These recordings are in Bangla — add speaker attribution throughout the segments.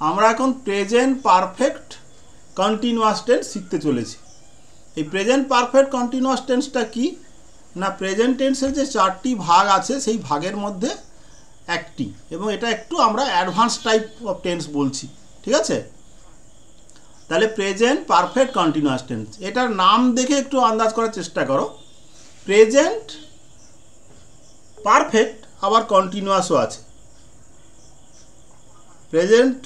Speaker 1: আমরা এখন প্রেজেন্ট পারফেক্ট কন্টিনিউয়াস টেন্স শিখতে চলেছি। এই প্রেজেন্ট পারফেক্ট কন্টিনিউয়াস টেন্সটা কি না, প্রেজেন্ট টেন্সের যে 4টি ভাগ আছে সেই ভাগের মধ্যে একটি, এবং এটা একটু আমরা অ্যাডভান্স টাইপ অফ টেন্স বলছি, ঠিক আছে। তাহলে প্রেজেন্ট পারফেক্ট কন্টিনিউয়াস টেন্স, এটার নাম দেখে একটু আন্দাজ করার চেষ্টা করো। প্রেজেন্ট পারফেক্ট আবার কন্টিনিউয়াসও আছে, প্রেজেন্ট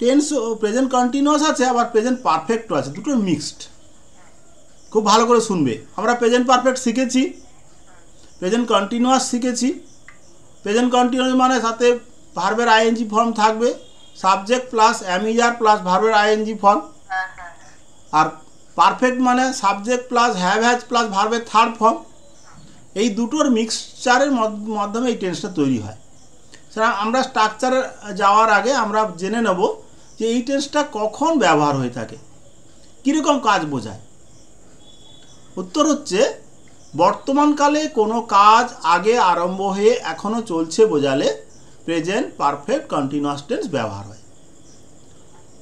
Speaker 1: টেন্স ও প্রেজেন্ট কন্টিনিউয়াস আছে, আবার প্রেজেন্ট পারফেক্টও আছে, দুটো মিক্সড। খুব ভালো করে শুনবে। আমরা প্রেজেন্ট পারফেক্ট শিখেছি, প্রেজেন্ট কন্টিনিউয়াস শিখেছি। প্রেজেন্ট কন্টিনিউয়াস মানে সাথে ভার্বের আইএনজি ফর্ম থাকবে, সাবজেক্ট প্লাস অ্যামিজার প্লাস ভার্বের আইএনজি ফর্ম। আর পারফেক্ট মানে subject plus have has plus ভার্বের থার্ড ফর্ম। এই দুটোর মিক্সচারের মাধ্যমে এই টেন্সটা তৈরি হয়। সেটা আমরা স্ট্রাকচারে যাওয়ার আগে আমরা জেনে নেব যে এই টেন্সটা কখন ব্যবহার হয়ে থাকে, কীরকম কাজ বোঝায়। উত্তর হচ্ছে, বর্তমানকালে কোনো কাজ আগে আরম্ভ হয়ে এখনও চলছে বোঝালে প্রেজেন্ট পারফেক্ট কন্টিনিউয়াস টেন্স ব্যবহার হয়।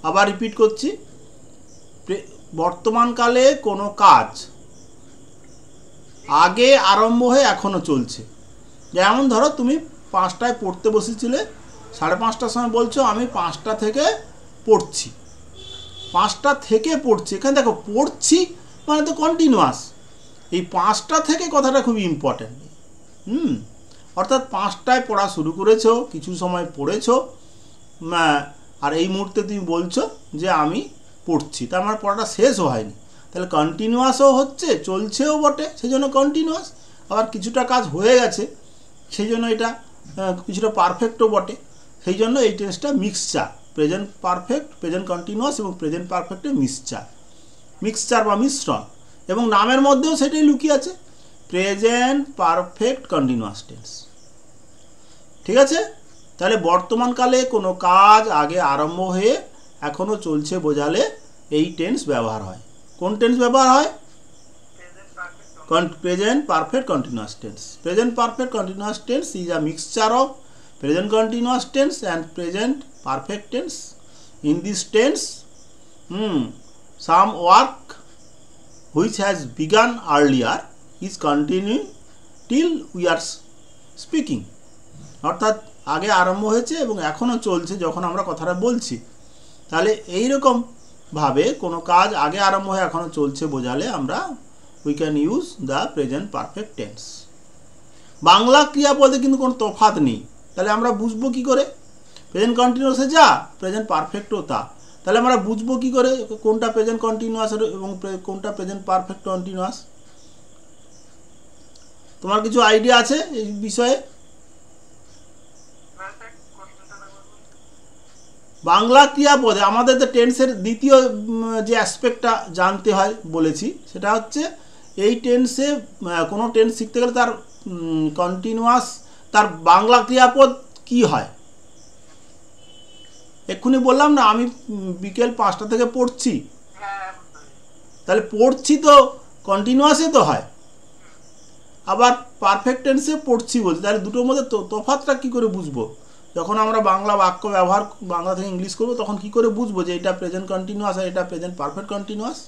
Speaker 1: আবার রিপিট করছি, বর্তমানকালে কোনো কাজ আগে আরম্ভ হয়ে এখনও চলছে। যেমন ধরো তুমি 5টায় পড়তে বসেছিলে, 5:30টার সময় বলছো আমি 5টা থেকে পড়ছি। 5টা থেকে পড়ছি, এখানে দেখো পড়ছি মানে তো কন্টিনিউয়াস। এই 5টা থেকে কথাটা খুবই ইম্পর্ট্যান্ট। অর্থাৎ 5টায় পড়া শুরু করেছো, কিছু সময় পড়েছো, আর এই মুহূর্তে তুমি বলছো যে আমি পড়ছি, তার মানে পড়াটা শেষও হয়নি। তাহলে কন্টিনিউয়াসও হচ্ছে, চলছেও বটে, সেই জন্য কন্টিনিউয়াস। আবার কিছুটা কাজ হয়ে গেছে, সেই জন্য এটা কিছুটা পারফেক্টও বটে। সেই জন্য এই টেন্সটা mixture, present perfect, present continuous এবং প্রেজেন্ট পারফেক্টের মিক্সচার বা মিশ্রণ। এবং নামের মধ্যেও সেটাই লুকিয়ে আছে, প্রেজেন্ট পারফেক্ট কন্টিনিউয়াস টেন্স। ঠিক আছে। তাহলে বর্তমানকালে কোনো কাজ আগে আরম্ভ হয়ে এখনও চলছে বোঝালে এই টেন্স ব্যবহার হয়। কোন টেন্স ব্যবহার হয়? Present perfect continuous tense. Present perfect continuous tense is a mixture of present continuous tense and present perfect tense. In this tense, some work which has begun earlier is continuing till we are speaking. অর্থাৎ আগে আরম্ভ হয়েছে এবং এখনও চলছে যখন আমরা কথাটা বলছি। তাহলে এইরকমভাবে কোনো কাজ আগে আরম্ভ হয়ে এখনও চলছে বোঝালে আমরা we can use the present perfect tense. Bangla ক্রিয়াপদে কিন্তু কোনো তফাৎ নেই, তাহলে আমরা বুঝবো কি করে? প্রেজেন্ট কন্টিনিউয়াসে যা, প্রেজেন্ট পারফেক্টও তা। তাহলে আমরা বুঝবো কি করে কোনটা প্রেজেন্ট কন্টিনিউয়াস এবং কোনটা প্রেজেন্ট পারফেক্ট কন্টিনিউয়াস? তোমার কিছু আইডিয়া আছে এই বিষয়ে? বাংলা ক্রিয়াপদে আমাদের তো টেন্সের দ্বিতীয় যে অ্যাসপেক্টটা জানতে হয় বলেছি, সেটা হচ্ছে এই টেন্সে কোনো টেন্স শিখতে গেলে তার কন্টিনিউয়াস, তার বাংলা ক্রিয়াপদ কি হয়। এক্ষুনি বললাম না আমি বিকেল 5টা থেকে পড়ছি, তাহলে পড়ছি তো কন্টিনিউয়াসে তো হয়। আবার পারফেক্ট টেন্সে পড়ছি বলছি, তাহলে দুটোর মধ্যে তফাৎটা কী করে বুঝবো? যখন আমরা বাংলা বাক্য ব্যবহার বাংলা থেকে ইংলিশ করবো তখন কি করে বুঝবো যে এটা প্রেজেন্ট কন্টিনিউয়াস আর এটা প্রেজেন্ট পারফেক্ট কন্টিনিউয়াস?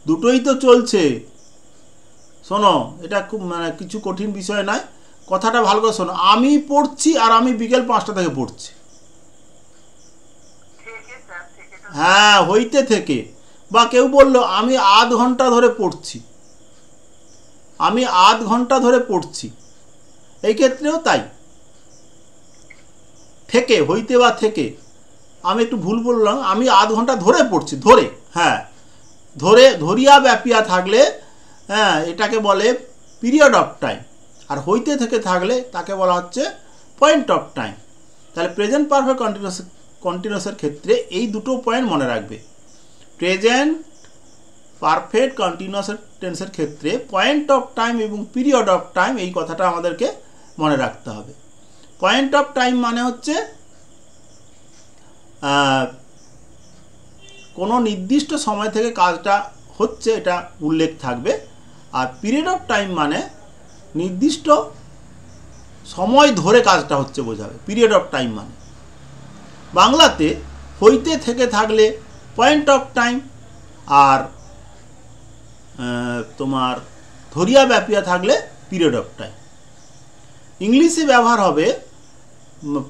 Speaker 1: দুটোই তো চলছে। শোনো, এটা খুব কিছু কঠিন বিষয় নয়, কথাটা ভালো করে শোনো। আমি পড়ছি আর আমি বিকেল 5টা থেকে পড়ছি। হ্যাঁ, হইতে থেকে। বা কেউ বললো আমি আধ ঘন্টা ধরে পড়ছি, আমি আধ ঘন্টা ধরে পড়ছি, এই ক্ষেত্রেও তাই। থেকে, হইতে বা থেকে, আমি একটু ভুল বললাম, আমি আধ ঘন্টা ধরে পড়ছি, ধরে, হ্যাঁ ধরে, ধরিয়া ব্যাপিয়া থাকলে হ্যাঁ এটাকে বলে পিরিয়ড অফ টাইম, আর হইতে থেকে থাকলে তাকে বলা হচ্ছে পয়েন্ট অফ টাইম। তাহলে প্রেজেন্ট পারফেক্ট কন্টিনিউয়াসের ক্ষেত্রে এই দুটো পয়েন্ট মনে রাখবে। প্রেজেন্ট পারফেক্ট কন্টিনিউয়াস টেন্সের ক্ষেত্রে পয়েন্ট অফ টাইম এবং পিরিয়ড অফ টাইম এই কথাটা আমাদেরকে মনে রাখতে হবে। পয়েন্ট অফ টাইম মানে হচ্ছে কোনো নির্দিষ্ট সময় থেকে কাজটা হচ্ছে এটা উল্লেখ থাকবে, আর পিরিয়ড অফ টাইম মানে নির্দিষ্ট সময় ধরে কাজটা হচ্ছে বোঝাবে, পিরিয়ড অফ টাইম মানে। বাংলাতে হইতে থেকে থাকলে পয়েন্ট অফ টাইম, আর তোমার ধরিয়া ব্যাপিয়া থাকলে পিরিয়ড অফ টাইম। ইংলিশে ব্যবহার হবে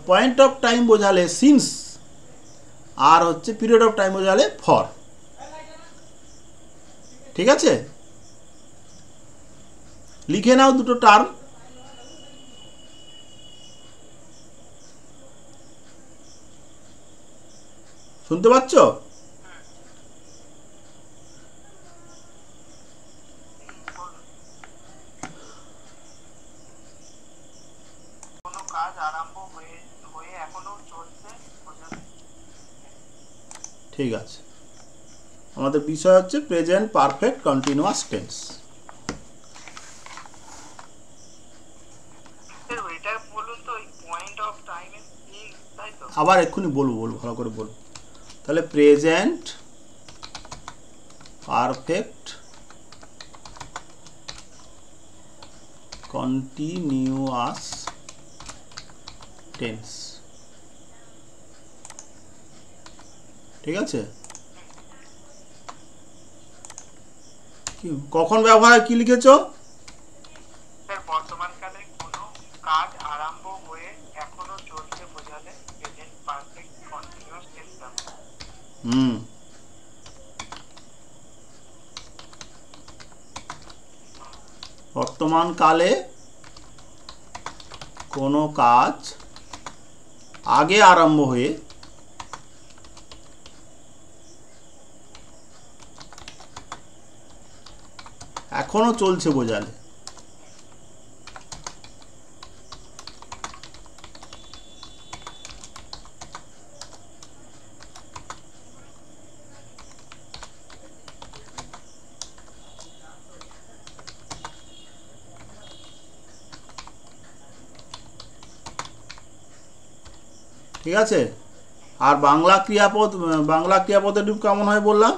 Speaker 1: পয়েন্ট অফ টাইম বোঝালে সিন্স, আর হচ্ছে পিরিয়ড অফ টাইম বোঝালে ফর। ঠিক আছে, লিখে নাও দুটো টার্ম। শুনতে পাচ্ছ? ঠিক আছে, আমাদের বিষয় হচ্ছে প্রেজেন্ট পারফেক্ট কন্টিনিউয়াস টেন্স। আবার এক্ষুনি বলবো ভালো করে বলবো। তাহলে প্রেজেন্ট পারফেক্ট কন্টিনিউয়াস টেন্স। ঠিক আছে, কখন ব্যবহার কি লিখেছ?
Speaker 2: বর্তমানকালে কোনো কাজ আরম্ভ হয়ে এখনো চলছে বোঝালে প্রেজেন্ট পারফেক্ট কন্টিনিউয়াস টেন্স।
Speaker 1: বর্তমানকালে কোনো কাজ আগে আরম্ভ হয়ে এখনো চলছে বোঝালে। ঠিক আছে, আর বাংলা ক্রিয়াপদের রূপ কেমন হয় বললাম?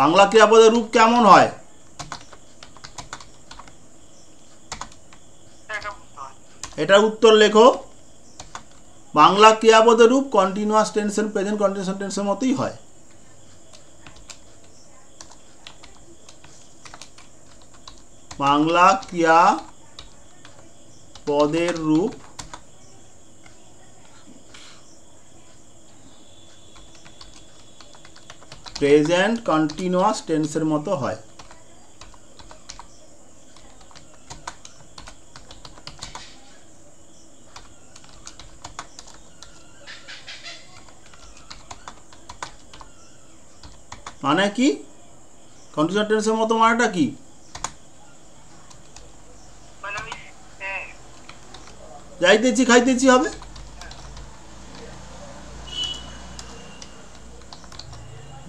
Speaker 1: বাংলা ক্রিয়াপদের রূপ কেমন হয়? এটা উত্তর লেখো। বাংলা ক্রিয়াপদের রূপ কন্টিনিউয়াস টেন্সের, প্রেজেন্ট কন্টিনিউয়াস টেন্সের মতোই হয়। বাংলা ক্রিয়াপদের রূপ প্রেজেন্ট কন্টিনিউয়াস টেন্সের মতো হয়। মানে কি কন্টিনিউয়াস টেন্সের মতো মানেটা কি? যাইতেছি খাইতেছি হবে।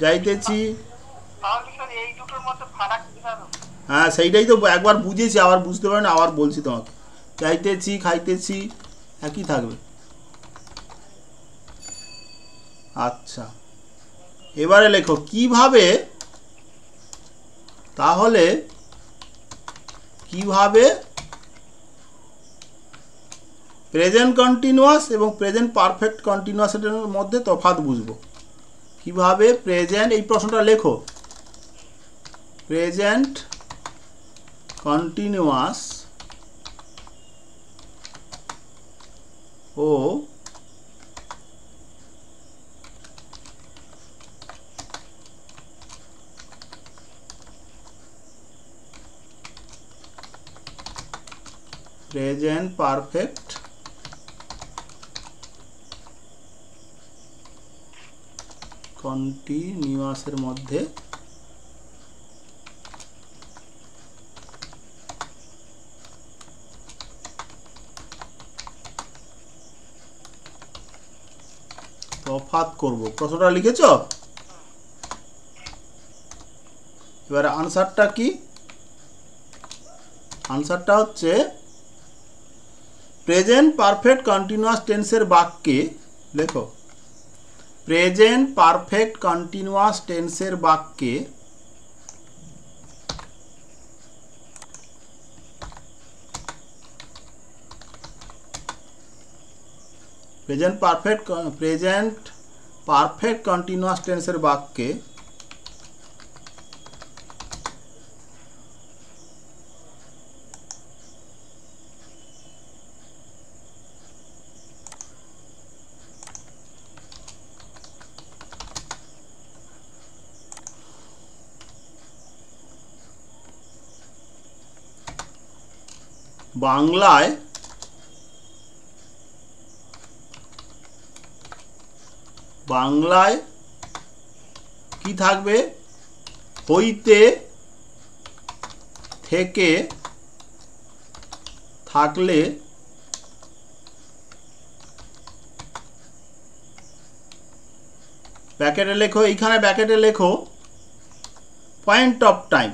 Speaker 1: যাইতেছি, হ্যাঁ সেইটাই তো একবার বুঝেছি, আবার বুঝতে পারি না, আবার বলছি তোমাকে। যাইতেছি খাইতেছি একই থাকবে। আচ্ছা, এবারে লেখো কিভাবে, তাহলে কিভাবে প্রেজেন্ট কন্টিনিউয়াস এবং প্রেজেন্ট পারফেক্ট কন্টিনিউয়াসের মধ্যে তফাৎ বুঝবো। কিভাবে প্রেজেন্ট, এই প্রশ্নটা লেখো, প্রেজেন্ট কন্টিনিউয়াস ও প্রেজেন্ট পারফেক্ট কন্টিনিউয়াসের মধ্যে তফাৎ করব। প্রশ্নটা লিখেছ? এবারে আনসারটা কি? আনসারটা হচ্ছে প্রেজেন্ট পারফেক্ট কন্টিনিউয়াস টেন্সের বাক্যে, লেখো প্রেজেন্ট পারফেক্ট কন্টিনিউয়াস টেন্সের বাক্যে প্রেজেন্ট পারফেক্ট কন্টিনিউয়াস টেন্সের বাক্যে বাংলায় কি থাকবে? হইতে থেকে থাকলে ব্র্যাকেটে লেখো, এইখানে ব্র্যাকেটে লেখো point of time.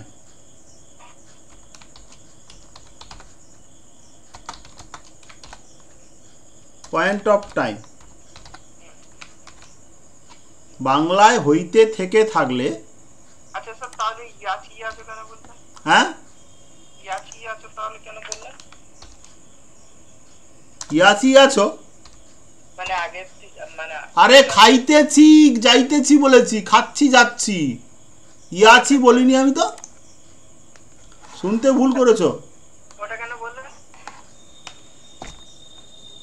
Speaker 1: Point of time বাংলায় হইতে থেকে থাকলে।
Speaker 2: আচ্ছা স্যার, তাহলে ইয়াছি আছে কেন বললেন?
Speaker 1: হ্যাঁ,
Speaker 2: ইয়াছি আছে তাহলে কেন বললেন?
Speaker 1: ইয়াছি আছো
Speaker 2: মানে আগে মানে
Speaker 1: আরে খাইতেছি যাইতেছি বলেছি, খাচ্ছি যাচ্ছি, ইয়াছি বলিনি আমি তো, শুনতে ভুল করেছো।
Speaker 2: ওটা কেন বললেন?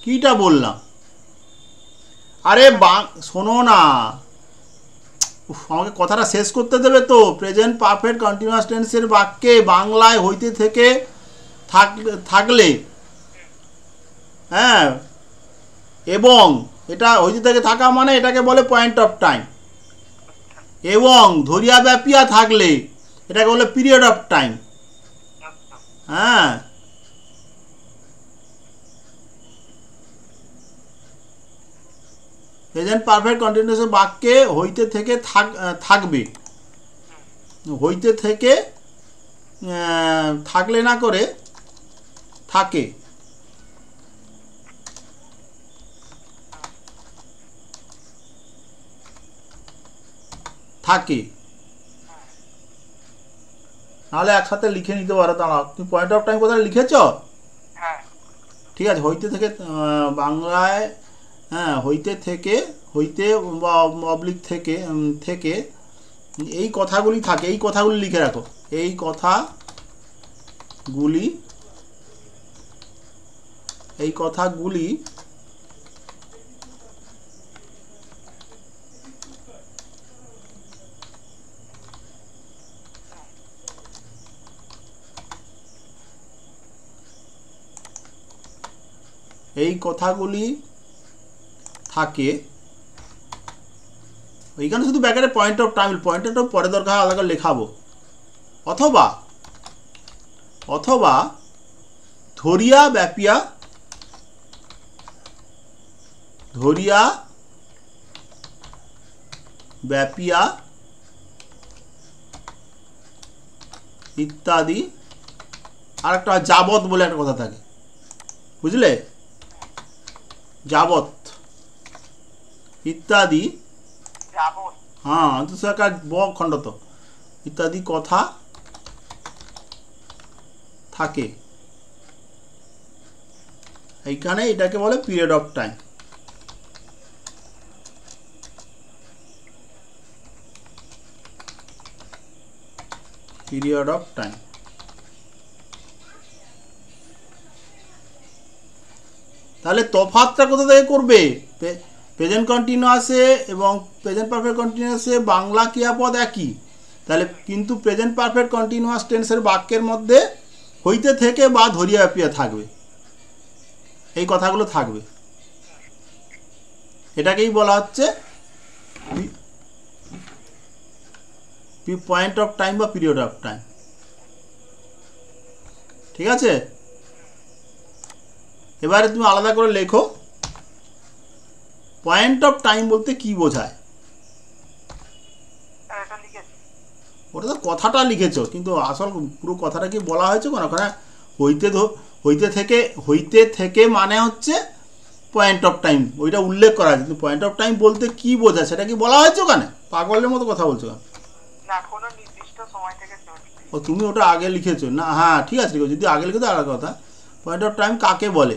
Speaker 1: কিটা বললাম? আরে শোনো না, আমাকে কথাটা শেষ করতে দেবে তো। প্রেজেন্ট পারফেক্ট কন্টিনিউয়াস টেন্সের বাক্যে বাংলায় হইতে থেকে থাকলে, হ্যাঁ, এবং এটা হইতে থেকে থাকা মানে এটাকে বলে পয়েন্ট অফ টাইম, এবং ধরিয়া ব্যাপিয়া থাকলে এটাকে বলে পিরিয়ড অফ টাইম। হ্যাঁ, প্রেজেন্ট পারফেক্ট কন্টিনিউয়াস বাক্যে হইতে থেকে থাকবে, হইতে থেকে থাকলে না করে থাকে, থাকে, নাহলে একসাথে লিখে নিতে পারো। দাঁড়াও, তুমি পয়েন্ট অফ টাইম কোথায় লিখেছ?
Speaker 2: হ্যাঁ,
Speaker 1: ঠিক আছে, হইতে থেকে বাংলায়, হ্যাঁ, হইতে থেকে, হইতে বা অবলিক থেকে, থেকে এই কথাগুলি থাকে, এই কথাগুলি লিখে রাখো, এই কথাগুলি, এই কথাগুলি এই কথাগুলি থাকে। এইখানে শুধু ব্যাকেটে point of time, point of পরে দরকার আলাদা লেখাবো। অথবা অথবা ধরিয়া ব্যাপিয়া, ধরিয়া ব্যাপিয়া ইত্যাদি। আর একটা যাবত বলে একটা কথা থাকে, বুঝলে? যাবত ইত্যাদি, হ্যাঁ, অন্তঃসরকার ব খণ্ডত ইত্যাদি কথা থাকে। এইখানে এটাকে বলে period of time. Period of time. তাহলে তফাৎটা কোথা থেকে করবে? প্রেজেন্ট কন্টিনিউয়াসে এবং প্রেজেন্ট পারফেক্ট কন্টিনিউয়াসে বাংলা ক্রিয়াপদ একই, তাহলে কিন্তু প্রেজেন্ট পারফেক্ট কন্টিনিউয়াস টেন্সের বাক্যের মধ্যে হইতে থেকে বা ধরিয়া ব্যাপিয়া থাকবে, এই কথাগুলো থাকবে। এটাকেই বলা হচ্ছে পয়েন্ট অফ টাইম বা পিরিয়ড অফ টাইম। ঠিক আছে, এবারে তুমি আলাদা করে লেখো পয়েন্ট অফ টাইম বলতে কি বোঝায়। ওটা তো কথাটা লিখেছো, কিন্তু আসল পুরো কথাটা কি বলা হয়েছে কোন? ওখানে হইতে থেকে মানে হচ্ছে পয়েন্ট অফ টাইম, ওইটা উল্লেখ করা আছে, কিন্তু পয়েন্ট অফ টাইম বলতে কি বোঝায় সেটা কি বলা হয়েছে ওখানে? পাগলের মতো কথা বলছো কেন? ও, তুমি ওটা আগে লিখেছো না? হ্যাঁ, ঠিক আছে, যদি আগে লিখে তো আর কথা। পয়েন্ট অফ টাইম কাকে বলে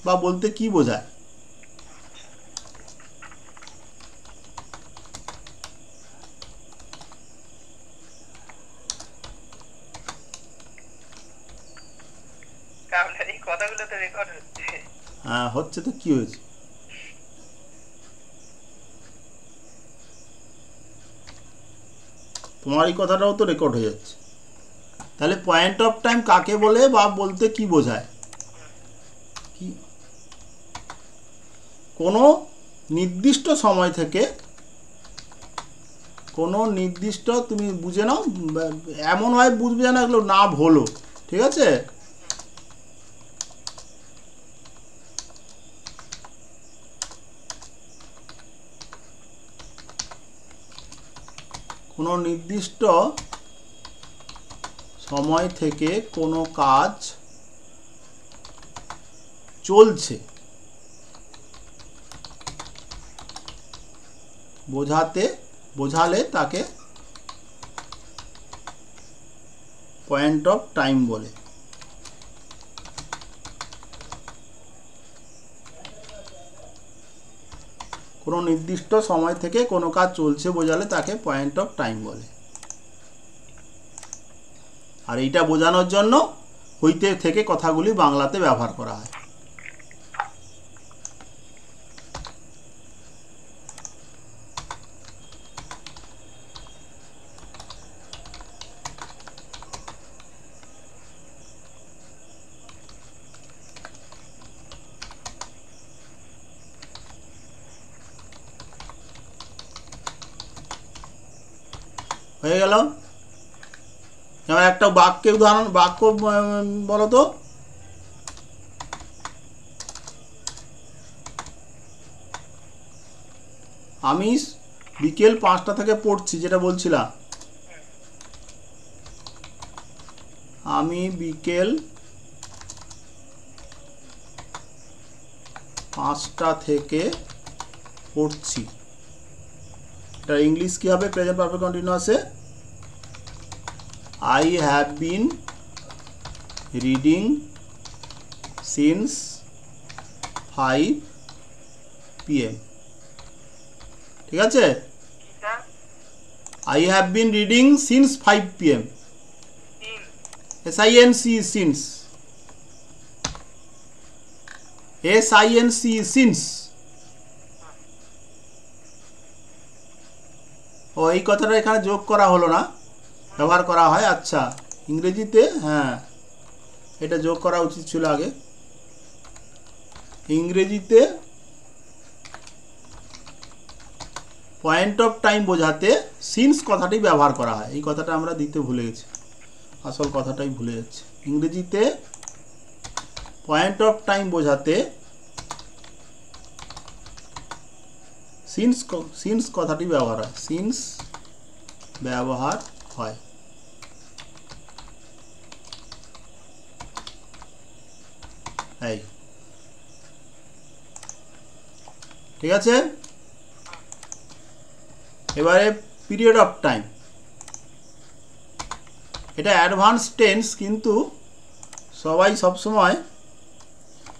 Speaker 1: বা বলতে কি বোঝায়?
Speaker 2: আপনার এই কথাগুলো তো রেকর্ড হচ্ছে।
Speaker 1: হ্যাঁ হচ্ছে তো, কি হয়েছে? তোমার এই কথাটাও তো রেকর্ড হয়ে যাচ্ছে। তাহলে পয়েন্ট অফ টাইম কাকে বলে বা বলতে কি বোঝায়? কি কোনো নির্দিষ্ট সময় থেকে, কোনো নির্দিষ্ট, তুমি বুঝে নাও, এমনভাবে বুঝবে না এগুলো না ভুলো, ঠিক আছে? কোনো নির্দিষ্ট সময় থেকে কোনো কাজ চলছে বোঝালে তাকে পয়েন্ট অফ টাইম বলে। কোনো নির্দিষ্ট সময় থেকে কোনো কাজ চলছে বোঝালে তাকে পয়েন্ট অফ টাইম বলে। আর এইটা বোঝানোর জন্য হইতে থেকে কথাগুলি বাংলাতে ব্যবহার করা হয়। হয়ে গেল। এবার একটা বাক্য বলো তো। আমি বিকেল 5টা থেকে পড়ছি, যেটা বলছিলাম। আমি বিকেল 5টা থেকে পড়ছি। এটা ইংলিশ কি হবে? প্রেজেন্ট পারফেক্ট কন্টিনিউয়াসে I have been reading since 5 PM, ঠিক আছে? I have been reading since 5 PM, SINC, since, SINC, since। ও এই কথাটা এখানে যোগ করা হলো না, ব্যবহার করা হয়। আচ্ছা, ইংরেজিতে হ্যাঁ এটা যোগ করা উচিত ছিল আগে। ইংরেজিতে পয়েন্ট অফ টাইম বোঝাতে সিন্স কথাটি ব্যবহার করা হয়। এই কথাটা আমরা দিতে ভুলে গেছি, আসল কথাটাই ভুলে যাচ্ছে। ইংরেজিতে পয়েন্ট অফ টাইম বোঝাতে সিন্স কথাটি ব্যবহার হয়, সিন্স ব্যবহার হয়। এই ঠিক আছে। এবারে পিরিয়ড অফ টাইম, এটা অ্যাডভান্স টেন্স, কিন্তু সবাই সবসময়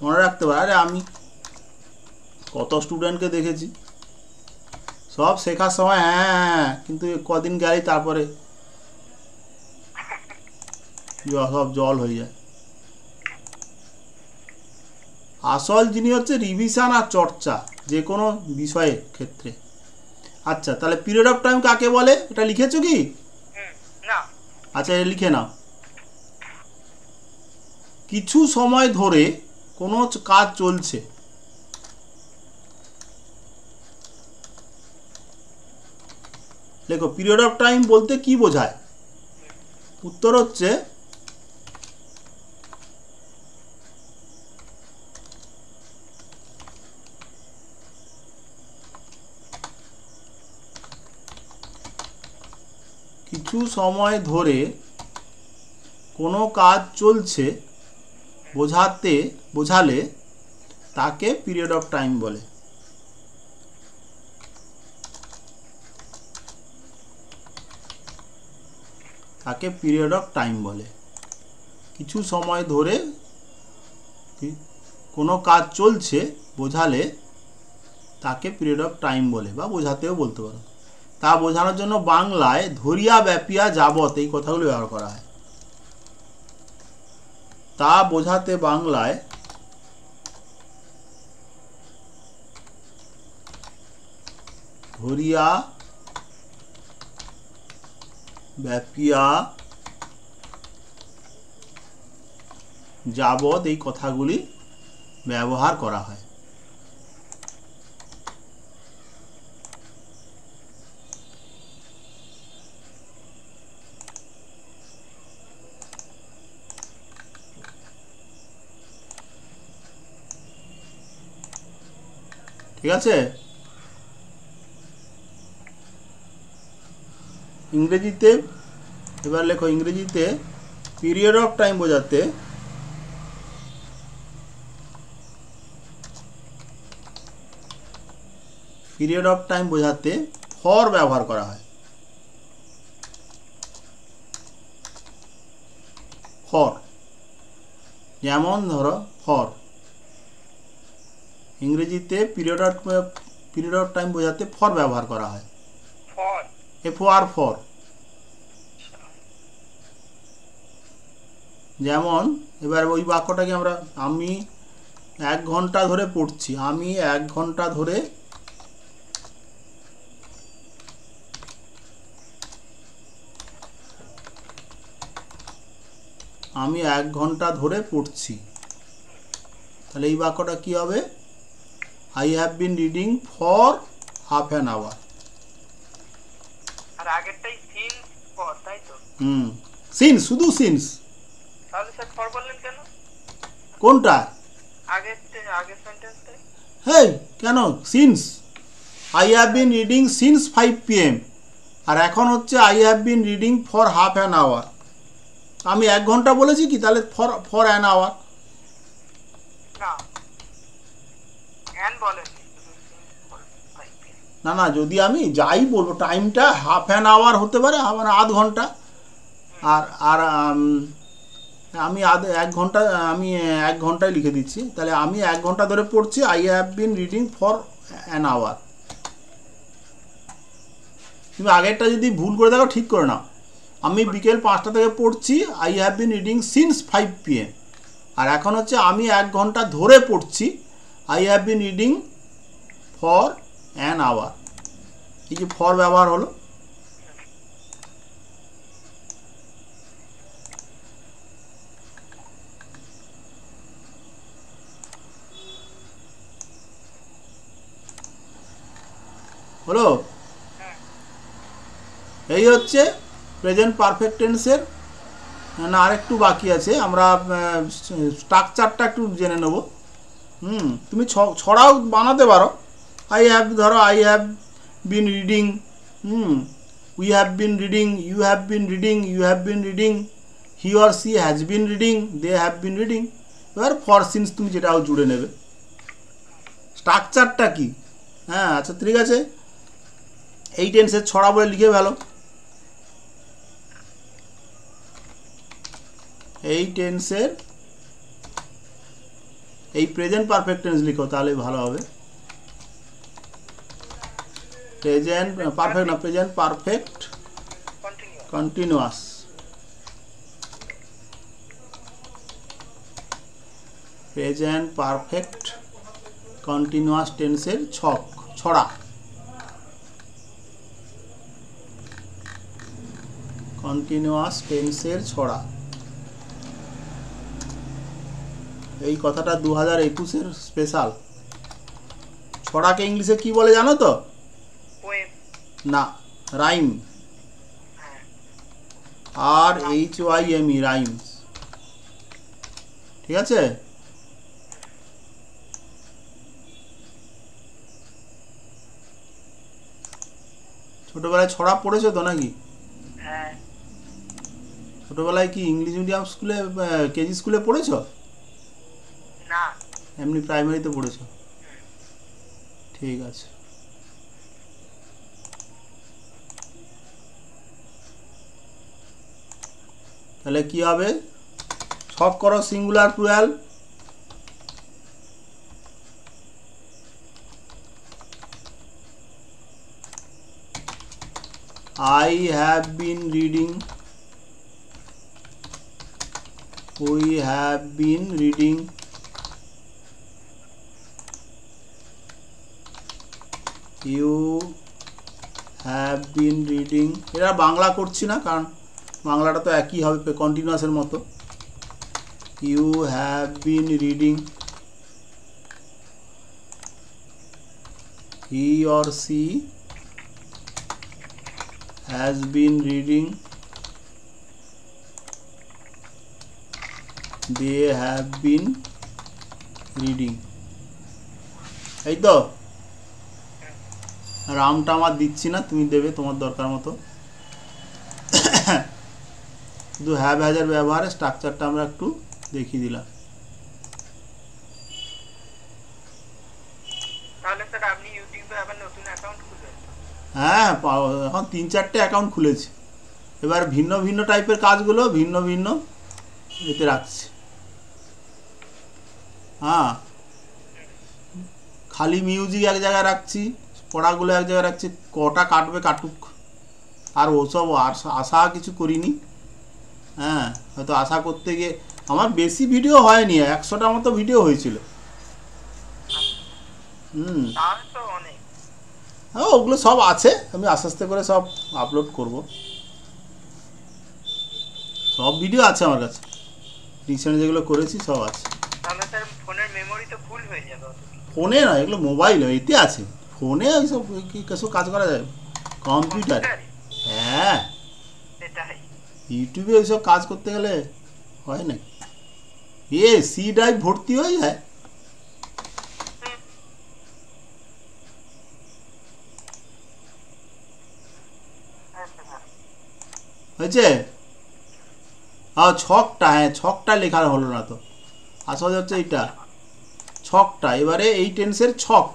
Speaker 1: মনে রাখতে পারে। আরে আমি কত স্টুডেন্টকে দেখেছি, সব শেখার সময় হ্যাঁ, কিন্তু কদিন গেলেই তারপরে সব জল হয়ে যায়। আসল জিনিস হচ্ছে রিভিশন আর চর্চা যে কোনো বিষয়ের ক্ষেত্রে। আচ্ছা, তাহলে পিরিয়ড অফ টাইম কাকে বলে এটা লিখেছো কি?
Speaker 2: না।
Speaker 1: আচ্ছা, এটা লিখে নাও। কিছু সময় ধরে কোনো কাজ চলছে, দেখো পিরিয়ড অফ টাইম বলতে কি বোঝায়? উত্তর হচ্ছে কিছু সময় ধরে কোনো কাজ চলছে বোঝালে তাকে পিরিয়ড অফ টাইম বলে। তাকে পিরিয়ড অফ টাইম বলে। কিছু সময় ধরে কোনো কাজ চলছে বোঝালে তাকে পিরিয়ড অফ টাইম বলে, বা বোঝাতেও বলতে পারো। তা বোঝানোর জন্য বাংলায় ধরিয়া ব্যাপিয়া যাবত এই কথাগুলো ব্যবহার করা হয়। তা বোঝাতে বাংলায় ধরিয়া ব্যাপিয়া যাবৎ এই কথাগুলি ব্যবহার করা হয়। ঠিক আছে, ইংরেজিতে এবার লেখো, ইংরেজিতে পিরিয়ড অফ টাইম বোঝাতে ফর ব্যবহার করা হয়। ফর, যেমন ধরো ফর, ইংরেজিতে পিরিয়ড অফ টাইম বোঝাতে ফর ব্যবহার করা হয়।
Speaker 2: For,
Speaker 1: FOR, for. যেমন এবার ওই বাক্যটাকে আমরা, আমি 1 ঘন্টা ধরে পড়ছি, আমি 1 ঘন্টা ধরে পড়ছি, তাহলে এই বাক্যটা কি হবে? I have been reading for half an hour।
Speaker 2: আর আগেরটাই সিন্স ফর, তাই তো?
Speaker 1: সিন্স, শুধু সিন্স।
Speaker 2: তাহলে স্যার ফর বললেন কেন?
Speaker 1: কোনটা?
Speaker 2: আগের সেন্টেন্সটাই।
Speaker 1: হেই, কেন since? I have been reading since 5 PM, আর এখন হচ্ছে I have been reading for half an hour। আমি 1 ঘন্টা বলেছি কি, তাহলে ফর অ্যান আওয়ার।
Speaker 2: না,
Speaker 1: না না, যদি আমি যাই বলবো, টাইমটা হাফ অ্যান আওয়ার হতে পারে, মানে আধ ঘন্টা, আর আর আমি 1 ঘন্টায় লিখে দিচ্ছি, তাহলে আমি 1 ঘন্টা ধরে পড়ছি, I have been reading for an hour. তুমি আগেরটা যদি ভুল করে দেখো, ঠিক করে নাও। আমি বিকেল 5টা থেকে পড়ছি, I have been reading since 5 PM, আর এখন হচ্ছে আমি 1 ঘন্টা ধরে পড়ছি, I have been reading for an hour. এই যে ফর ব্যবহার হলো। হলো, এই হচ্ছে প্রেজেন্ট পারফেক্ট টেন্সের। না, আরেকটু বাকি আছে, আমরা স্ট্রাকচারটা একটু জেনে নেব। তুমি ছড়াও বানাতে পারো। আই হ্যাভ, ধরো I have been reading, we have been reading, you have been reading, you have been reading, he or she has been reading, they have been reading. এবার ফর সিন্স তুমি যেটাও জুড়ে নেবে। স্ট্রাকচারটা কি? হ্যাঁ, আচ্ছা ঠিক আছে, এই টেন্সের ছড়া বলে লিখে ফেলো। এই টেন্সের এই প্রেজেন্ট পারফেক্ট টেন্স লিখো, তাহলে ভালো হবে। প্রেজেন্ট পারফেক্ট না, present perfect continuous. Present perfect continuous টেন্সের ছড়া। কন্টিনিউয়াস টেন্সের ছড়া, এই কথাটা 2021-এর স্পেশাল। ছড়াকে ইংলিশে কি বলে জানো তো? না, রাইম। RHYME, rhymes. ঠিক আছে, ছোটবেলায় ছড়া পড়েছো তো নাকি? ছোটবেলায় কি ইংলিশ মিডিয়াম স্কুলে, কেজি স্কুলে পড়েছো?
Speaker 2: না,
Speaker 1: এমনি প্রাইমারিতে পড়েছো? ঠিক আছে। তাহলে কি হবে? ছক করো, singular plural. I have been reading we have been reading you have been reading. এরা বাংলা করছি না, কারণ বাংলাটা তো একই হবে, কন্টিনিউয়াসের মতো। You have been reading, he or she has been reading, they have been reading. এই তো রামটা আমার দিচ্ছি না, তুমি দেবে তোমার দরকার মতো। শুধু হ্যাভ হ্যাজের ব্যবহারে স্ট্রাকচারটা আমরা একটু দেখিয়ে দিলাম।
Speaker 2: তাহলে স্যার আপনি ইউটিউবে আবার নতুন অ্যাকাউন্ট খুলবেন?
Speaker 1: হ্যাঁ, এখন 3-4টে অ্যাকাউন্ট খুলেছি। এবার ভিন্ন ভিন্ন টাইপের কাজগুলো ভিন্ন ভিন্ন এতে রাখছি। হ্যাঁ, খালি মিউজিক এক জায়গায় রাখছি, পড়াগুলো এক জায়গায় রাখছি। কটা কাটবে কাটুক, আর ওসব আশা কিছু করিনি। হ্যাঁ, হয়তো আশা করতে গিয়ে আমার বেশি ভিডিও হয়নি, 100টার মতো ভিডিও হয়েছিল।
Speaker 2: তাহলে তো অনেক।
Speaker 1: হ্যাঁ, ওগুলো সব আছে, আমি আস্তে আস্তে করে সব আপলোড করব। সব ভিডিও আছে আমার কাছে, রিসেন্ট যেগুলো করেছি সব আছে।
Speaker 2: তাহলে স্যার ফোনের মেমোরি তো ফুল হয়ে যাবে।
Speaker 1: ফোনে না, এগুলো মোবাইলে, এতে আছে। ফোনে ওইসব কিছু কাজ করা যায় কম্পিউটারে। হ্যাঁ,
Speaker 2: সেটাই।
Speaker 1: ইউটিউবে ওইসব কাজ করতে গেলে হয় না, সি ড্রাইভ ভর্তি হয়ে যায়। হয়েছে? ছকটা, হ্যাঁ ছকটা লেখা হলো না তো, আসলে হচ্ছে এইটা ছকটা। এবারে এই টেন্সের ছক,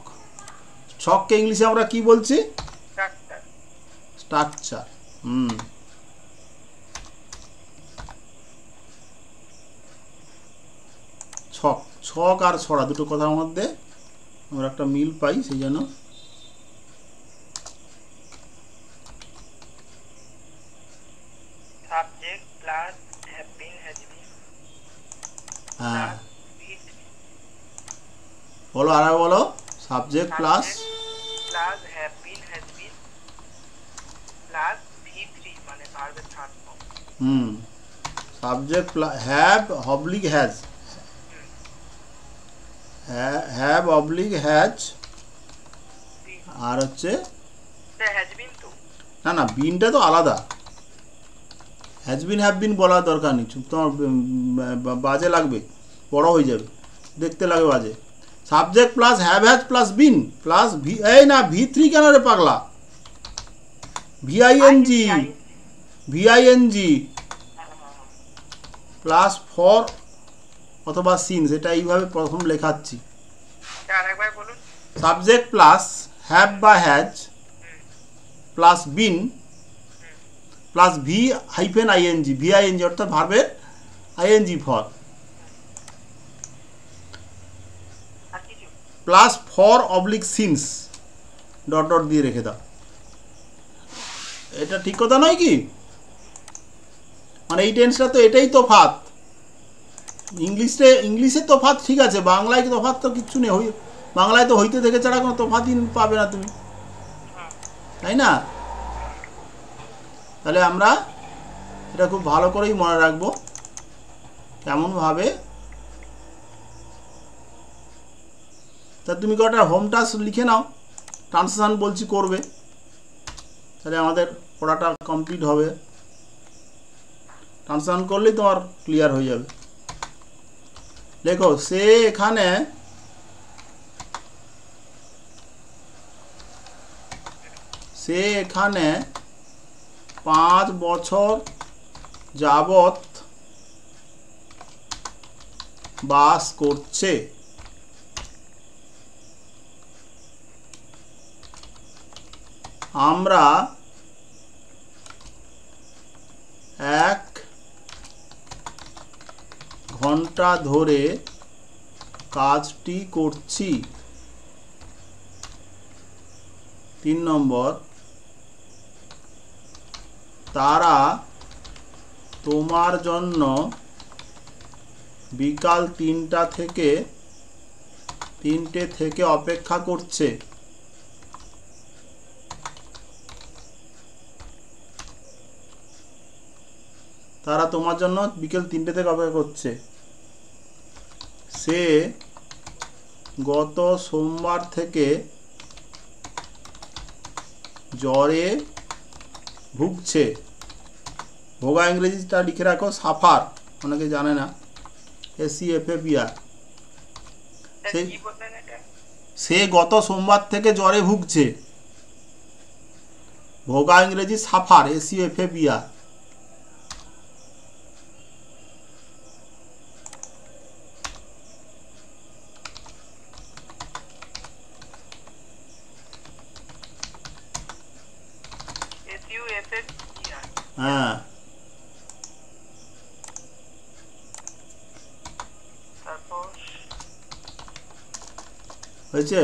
Speaker 1: ছককে ইংলিশে আমরা কি বলছি? স্ট্রাকচার। ছক, ছক আর ছড়া দুটো কথার মধ্যে আমরা একটা মিল পাই, সেই জন্য
Speaker 2: subject plus have been has been.
Speaker 1: হ্যাঁ, বলো আর বলো। Subject plus
Speaker 2: plus have been has been plus V3 মানে ভার্বের third form.
Speaker 1: Subject have oblique has, have oblique has, আর হচ্ছে
Speaker 2: হ্যাজ বিন। তো
Speaker 1: না না, বিনটা তো আলাদা। হ্যাজ বিন হ্যাভ বিন বলার দরকার নেই, তোমার বাজে লাগবে, বড় হয়ে যাবে, দেখতে লাগে বাজে। Subject plus have has plus been plus এই না V3 কেন রে পাগলা, ভিআইএনজি প্লাস ফর অথবা সিনস, এটা এইভাবে প্রথম লেখাচ্ছি।
Speaker 2: আরেকবার বলুন।
Speaker 1: সাবজেক্ট প্লাস হ্যাভ বা has plus been plus V-ING, V I N G অর্থাৎ ভার্বের I N G for, plus for oblique since dot dot দিয়ে রেখে দাও। এটা ঠিক কথা নয় কি? মানে এই টেন্সটা তো এটাই তফাৎ। ইংলিশে তফাৎ ঠিক আছে, বাংলায় তফাৎ তো কিচ্ছু নেই। বাংলায় তো হইতে থেকে ছাড়া কোনো তফাৎই পাবে না তুমি, তাই না? তাহলে আমরা এটা খুব ভালো করেই মনে রাখবো, কেমনভাবে। তা তুমি কটা হোম টাস্ক লিখে নাও, ট্রান্সলেশন বলছি করবে, তাহলে আমাদের পড়াটা কমপ্লিট হবে। ট্রান্সলেশন করলেই তোমার ক্লিয়ার হয়ে যাবে। দেখো, সে এখানে 5 বছর যাবত বাস করছে। আমরা 1 ঘন্টা ধরে কাজটি করছি। 3 নম্বর, তারা তোমার জন্য বিকাল 3টে থেকে অপেক্ষা করছে। তারা তোমার জন্য বিকেল 3টে থেকে অপেক্ষা করছে। সে গত সোমবার থেকে জ্বরে ভুগছে। ভোগা ইংরেজিটা লিখে রাখো, সাফার, অনেকে জানে না, SEFFER।
Speaker 2: কি বললেন এটা?
Speaker 1: সে গত সোমবার থেকে জ্বরে ভুগছে। ভোগা ইংরেজি সাফার, SEFFER।
Speaker 2: SUFFER।
Speaker 1: হ্যাঁ,
Speaker 2: তারপর
Speaker 1: হয়েছে।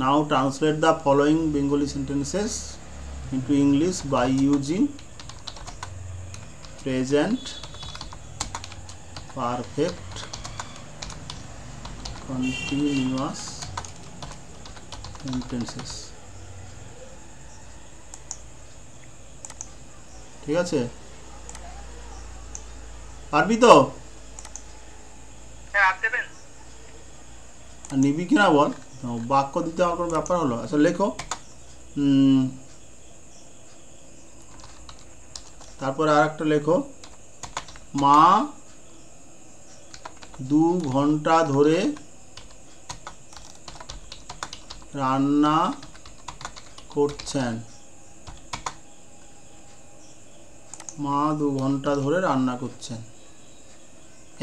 Speaker 1: Now translate the following Bengali sentences into English by using present perfect continuous sentences। ঠিক আছে, পারবি তো?
Speaker 2: হ্যাঁ, আপনি দেবেন।
Speaker 1: আর নিবি কিনা বল, বাক্য দিতে আমার কোনো ব্যাপার হলো? আচ্ছা লেখো। তারপরে আর একটা লেখো, মা 2 ঘন্টা ধরে রান্না করছেন। মা 2 ঘন্টা ধরে রান্না করছেন।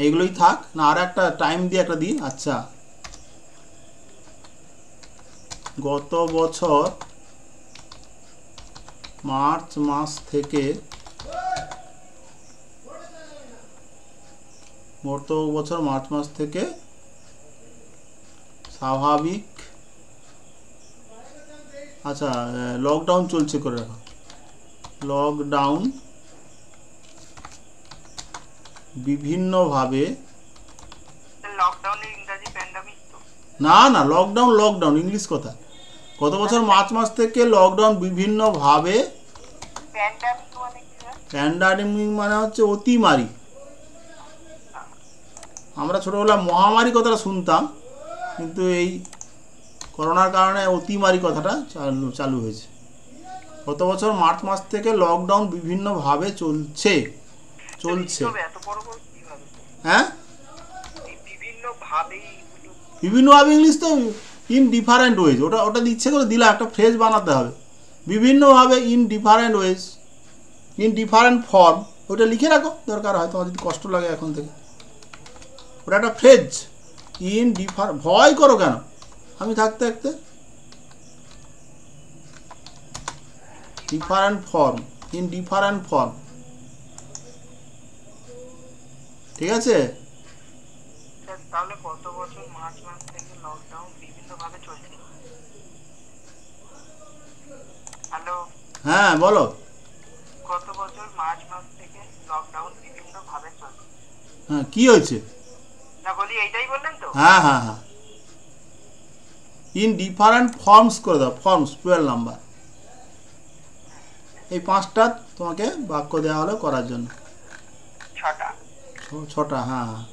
Speaker 1: এইগুলোই থাক না, আর একটা টাইম দিয়ে একটা দিই। আচ্ছা, গত বছর মার্চ মাস থেকে স্বাভাবিক, আচ্ছা লকডাউন চলছে করে রাখো, লকডাউন বিভিন্নভাবে,
Speaker 2: লকডাউনের ইংরেজি প্যান্ডামিক তো।
Speaker 1: না না, লকডাউন ইংলিশ কথা। গত বছর মার্চ মাস থেকে লকডাউন বিভিন্নভাবে,
Speaker 2: প্যান্ডামিক মানে কি?
Speaker 1: প্যান্ডামিক মানে হচ্ছে অতিমারি। আমরা ছোটবেলা মহামারী কথাটা শুনতাম, কিন্তু এই করোনার কারণে অতিমারি কথাটা চালু হয়েছে। গত বছর মার্চ মাস থেকে লকডাউন বিভিন্নভাবে চলছে।
Speaker 2: এত বড় বড় কিভাবে?
Speaker 1: হ্যাঁ,
Speaker 2: বিভিন্নভাবে
Speaker 1: ইংলিশ তো ইন ডিফারেন্ট ওয়েজ, ওটা ইচ্ছে করে দিলা, একটা ফ্রেজ বানাতে হবে। বিভিন্নভাবে, in different ways, in different form, ওটা লিখে রাখো, দরকার হয় তোমার যদি কষ্ট লাগে এখন থেকে। ওটা একটা ফ্রেজ, ইন ভয় করো কেন আমি থাকতে থাকতে। Different form, in different form, ঠিক আছে?
Speaker 2: তাহলে গত বছর মার্চ মাস থেকে লকডাউন বিভিন্নভাবে চলছে। হ্যালো,
Speaker 1: হ্যাঁ বলো।
Speaker 2: গত বছর মার্চ মাস থেকে লকডাউন বিভিন্নভাবে চলছে।
Speaker 1: হ্যাঁ, কি হয়েছে?
Speaker 2: না বলি এইটাই বললেন তো?
Speaker 1: হ্যাঁ হ্যাঁ হ্যাঁ, ইন ডিফারেন্ট ফর্মস করে দাও, ফর্মস 12 নাম্বার। এই 5টা তোমাকে বাক্য দেওয়া হলো করার জন্য। 6টা, হ্যাঁ হ্যাঁ।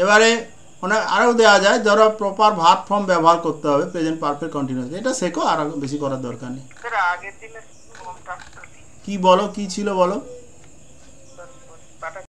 Speaker 1: এবারে আরও দেওয়া যায়, ধরো প্রপার ভার্ব ফর্ম ব্যবহার করতে হবে, প্রেজেন্ট পারফেক্ট কন্টিনিউয়াস। এটা শেখো, আর বেশি করার দরকার নেই।
Speaker 2: আগের দিনে
Speaker 1: কি বলো, কি ছিল বলো?